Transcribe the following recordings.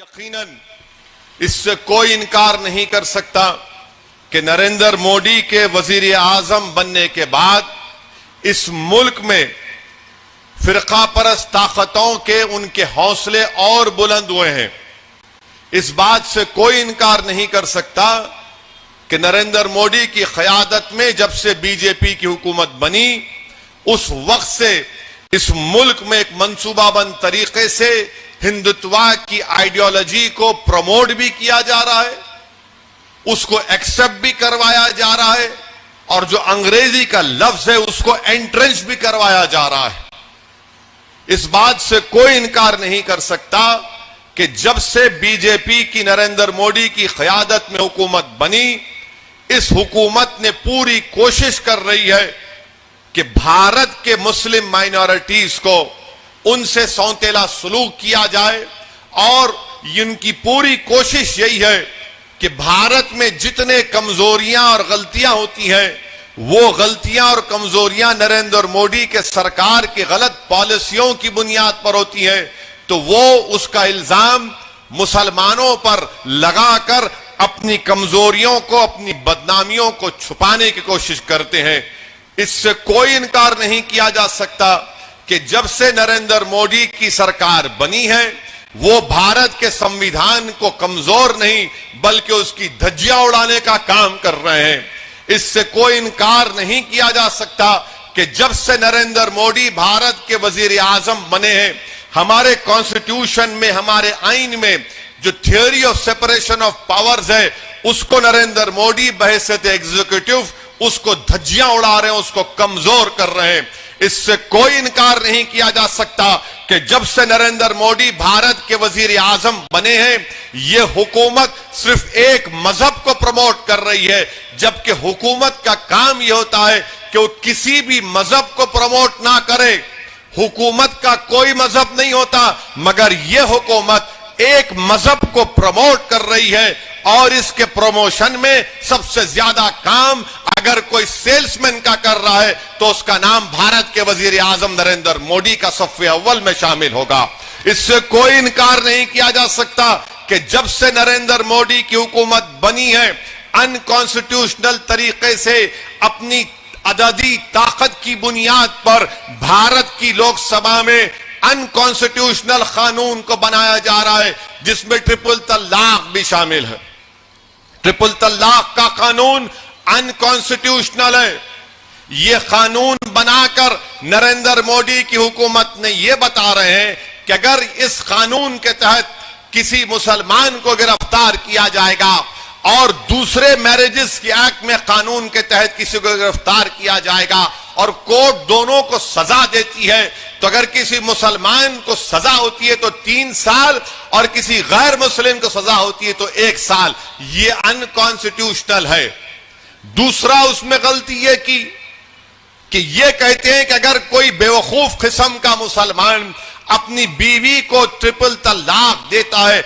यकीनन इससे कोई इनकार नहीं कर सकता कि नरेंद्र मोदी के वजीर आजम बनने के बाद इस मुल्क में फिरका परस्त ताकतों के उनके हौसले और बुलंद हुए हैं। इस बात से कोई इनकार नहीं कर सकता कि नरेंद्र मोदी की क़यादत में जब से बीजेपी की हुकूमत बनी उस वक्त से इस मुल्क में एक मंसूबाबंद तरीके से हिंदुत्व की आइडियोलॉजी को प्रमोट भी किया जा रहा है, उसको एक्सेप्ट भी करवाया जा रहा है और जो अंग्रेजी का लफ्ज है उसको एंट्रेंस भी करवाया जा रहा है। इस बात से कोई इनकार नहीं कर सकता कि जब से बीजेपी की नरेंद्र मोदी की क़यादत में हुकूमत बनी, इस हुकूमत ने पूरी कोशिश कर रही है कि भारत के मुस्लिम माइनॉरिटीज को उनसे सौतेला सलूक किया जाए और इनकी पूरी कोशिश यही है कि भारत में जितने कमजोरियां और गलतियां होती हैं वो गलतियां और कमजोरियां नरेंद्र मोदी के सरकार की गलत पॉलिसियों की बुनियाद पर होती हैं, तो वो उसका इल्जाम मुसलमानों पर लगाकर अपनी कमजोरियों को, अपनी बदनामियों को छुपाने की कोशिश करते हैं। इससे कोई इनकार नहीं किया जा सकता कि जब से नरेंद्र मोदी की सरकार बनी है वो भारत के संविधान को कमजोर नहीं बल्कि उसकी धज्जियां उड़ाने का काम कर रहे हैं। इससे कोई इनकार नहीं किया जा सकता कि जब से नरेंद्र मोदी भारत के वजीर आजम बने हैं, हमारे कॉन्स्टिट्यूशन में, हमारे आईन में जो theory of separation of powers है उसको नरेंद्र मोदी बहैसियत एग्जीक्यूटिव उसको धज्जियां उड़ा रहे हैं, उसको कमजोर कर रहे हैं। इससे कोई इनकार नहीं किया जा सकता कि जब से नरेंद्र मोदी भारत के वजीर आजम बने हैं ये हुकूमत सिर्फ एक मजहब को प्रमोट कर रही है, जबकि हुकूमत का काम यह होता है कि वो किसी भी मजहब को प्रमोट ना करे। हुकूमत का कोई मजहब नहीं होता, मगर यह हुकूमत एक मजहब को प्रमोट कर रही है और इसके प्रमोशन में सबसे ज्यादा काम अगर कोई सेल्समैन का कर रहा है तो उसका नाम भारत के वजीर आजम नरेंद्र मोदी का सफ़े अव्वल में शामिल होगा। इससे कोई इनकार नहीं किया जा सकता कि जब से नरेंद्र मोदी की हुकूमत बनी है अनकॉन्स्टिट्यूशनल तरीके से अपनी अददी ताकत की बुनियाद पर भारत की लोकसभा में अनकॉन्स्टिट्यूशनल कानून को बनाया जा रहा है जिसमें ट्रिपल तलाक भी शामिल है। ट्रिपल तलाक का कानून अनकॉन्स्टिट्यूशनल है। यह कानून बनाकर नरेंद्र मोदी की हुकूमत ने यह बता रहे हैं कि अगर इस कानून के तहत किसी मुसलमान को गिरफ्तार किया जाएगा और दूसरे मैरिजेस के एक्ट में कानून के तहत किसी को गिरफ्तार किया जाएगा और कोर्ट दोनों को सजा देती है, तो अगर किसी मुसलमान को सजा होती है तो 3 साल और किसी गैर मुस्लिम को सजा होती है तो 1 साल। ये अनकॉन्स्टिट्यूशनल है। दूसरा उसमें गलती ये की कि ये कहते हैं कि अगर कोई बेवकूफ किस्म का मुसलमान अपनी बीवी को ट्रिपल तलाक देता है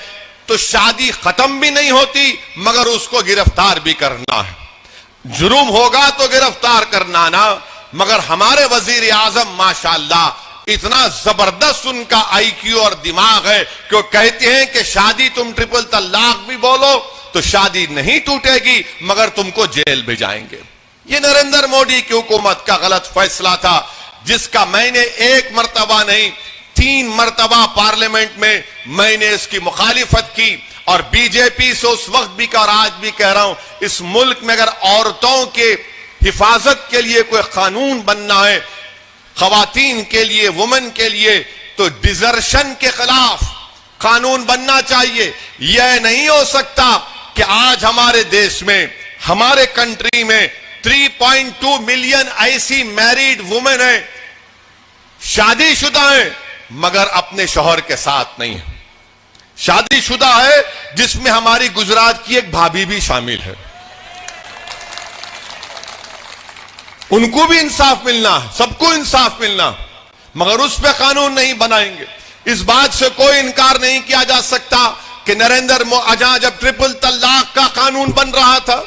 तो शादी खत्म भी नहीं होती मगर उसको गिरफ्तार भी करना है। जुर्म होगा तो गिरफ्तार करना ना, मगर हमारे वजीर आजम माशाअल्लाह इतना जबरदस्त उनका आईक्यू और दिमाग है कि वो कहते हैं कि शादी तुम ट्रिपल तलाक भी बोलो तो शादी नहीं टूटेगी मगर तुमको जेल भेजाएंगे। ये नरेंद्र मोदी की हुकूमत का गलत फैसला था जिसका मैंने 1 मरतबा नहीं 3 मरतबा पार्लियामेंट में मैंने इसकी मुखालिफत की और बीजेपी से उस वक्त भी कहा और आज भी कह रहा हूं, इस मुल्क में अगर औरतों के हिफाजत के लिए कोई कानून बनना है, खवातीन के लिए, वुमेन के लिए, तो डिजर्शन के खिलाफ कानून बनना चाहिए। यह नहीं हो सकता कि आज हमारे देश में, हमारे कंट्री में 3.2 मिलियन ऐसी मैरिड वुमेन है, शादीशुदा है मगर अपने शौहर के साथ नहीं है। शादीशुदा है जिसमें हमारी गुजरात की एक भाभी भी शामिल है। उनको भी इंसाफ मिलना है, सबको इंसाफ मिलना, मगर उस पर कानून नहीं बनाएंगे। इस बात से कोई इनकार नहीं किया जा सकता कि नरेंद्र मोदी जब ट्रिपल तलाक का कानून बन रहा था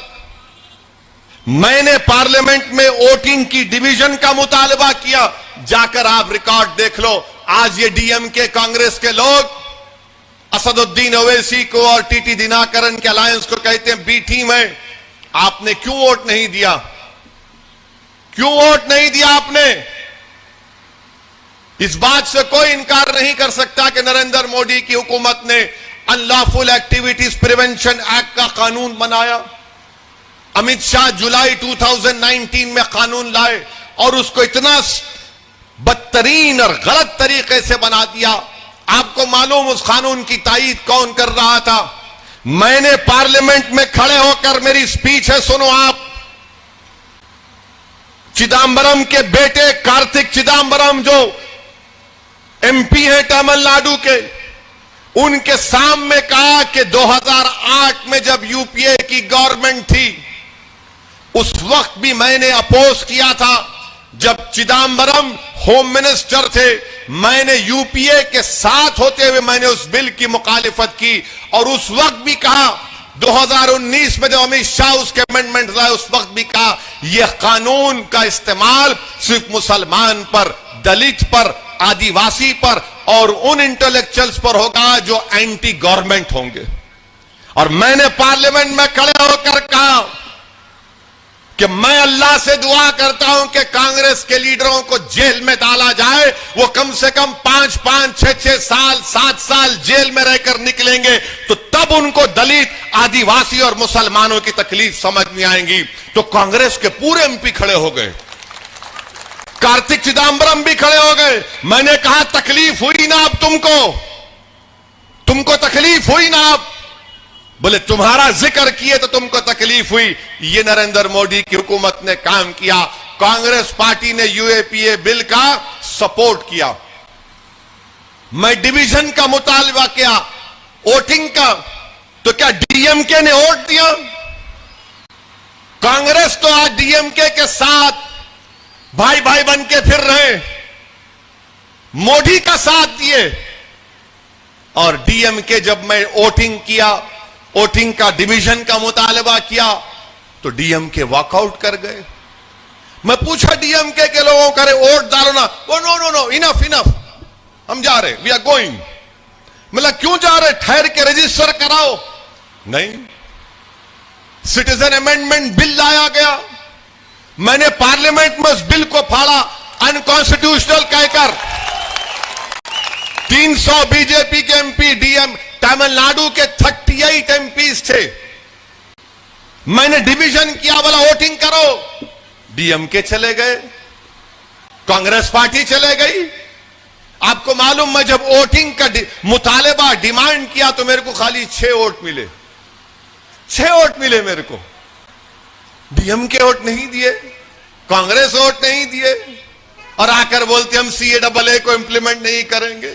मैंने पार्लियामेंट में वोटिंग की डिवीजन का मुतालबा किया। जाकर आप रिकॉर्ड देख लो। आज ये डीएमके कांग्रेस के लोग असदुद्दीन ओवैसी को और टीटी दिनाकरन के अलायंस को कहते हैं बी टीम है। आपने क्यों वोट नहीं दिया? क्यों वोट नहीं दिया आपने? इस बात से कोई इनकार नहीं कर सकता कि नरेंद्र मोदी की हुकूमत ने अनलॉफुल एक्टिविटीज प्रिवेंशन एक्ट का कानून बनाया। अमित शाह जुलाई 2019 में कानून लाए और उसको इतना बदतरीन और गलत तरीके से बना दिया। आपको मालूम उस कानून की तायीद कौन कर रहा था? मैंने पार्लियामेंट में खड़े होकर मेरी स्पीच है, सुनो आप। चिदम्बरम के बेटे कार्तिक चिदम्बरम जो एमपी है तमिलनाडु के, उनके सामने कहा कि 2008 में जब यूपीए की गवर्नमेंट थी उस वक्त भी मैंने अपोज किया था। जब चिदम्बरम होम मिनिस्टर थे मैंने यूपीए के साथ होते हुए मैंने उस बिल की मुखालिफत की और उस वक्त भी कहा 2019 में जब अमित शाह उसके अमेंडमेंट लाए उस वक्त भी कहा यह कानून का इस्तेमाल सिर्फ मुसलमान पर, दलित पर, आदिवासी पर और उन इंटेलेक्चुअल्स पर होगा जो एंटी गवर्नमेंट होंगे। और मैंने पार्लियामेंट में खड़े होकर कहा कि मैं अल्लाह से दुआ करता हूं कि कांग्रेस के लीडरों को जेल में डाला जाए, वो कम से कम 5-5, 6-6 साल, 7 साल जेल में रहकर निकलेंगे तो तब उनको दलित, आदिवासी और मुसलमानों की तकलीफ समझ में आएंगी। तो कांग्रेस के पूरे एमपी खड़े हो गए, कार्तिक चिदम्बरम भी खड़े हो गए। मैंने कहा तकलीफ हुई ना अब तुमको तकलीफ हुई ना अब? बोले तुम्हारा जिक्र किए तो तुमको तकलीफ हुई। ये नरेंद्र मोदी की हुकूमत ने काम किया। कांग्रेस पार्टी ने यूएपीए बिल का सपोर्ट किया। मैं डिवीजन का मुतालबा किया, वोटिंग का, तो क्या डीएमके ने वोट दिया? कांग्रेस तो आज डीएमके के साथ भाई भाई बन के फिर रहे, मोदी का साथ दिए। और डीएमके जब मैं वोटिंग किया, वोटिंग का डिवीजन का मुतालबा किया तो डीएमके वॉकआउट कर गए। मैं पूछा डीएमके के लोगों को, वोट डालो ना। वो नो इनफ, हम जा रहे, वी आर गोइंग। मतलब क्यों जा रहे? ठहर के रजिस्टर कराओ। नहीं, सिटीजन अमेंडमेंट बिल लाया गया, मैंने पार्लियामेंट में उस बिल को फाड़ा अनकॉन्स्टिट्यूशनल कहकर। 300 बीजेपी के एमपी, डीएम तमिलनाडु के 38 एमपीज थे। मैंने डिवीजन किया, बोला वोटिंग करो, डीएमके चले गए, कांग्रेस पार्टी चले गई। आपको मालूम, मैं जब वोटिंग का मुतालबा डिमांड किया तो मेरे को खाली 6 वोट मिले। 6 वोट मिले मेरे को। डीएमके वोट नहीं दिए, कांग्रेस वोट नहीं दिए और आकर बोलते हम CAA को इंप्लीमेंट नहीं करेंगे।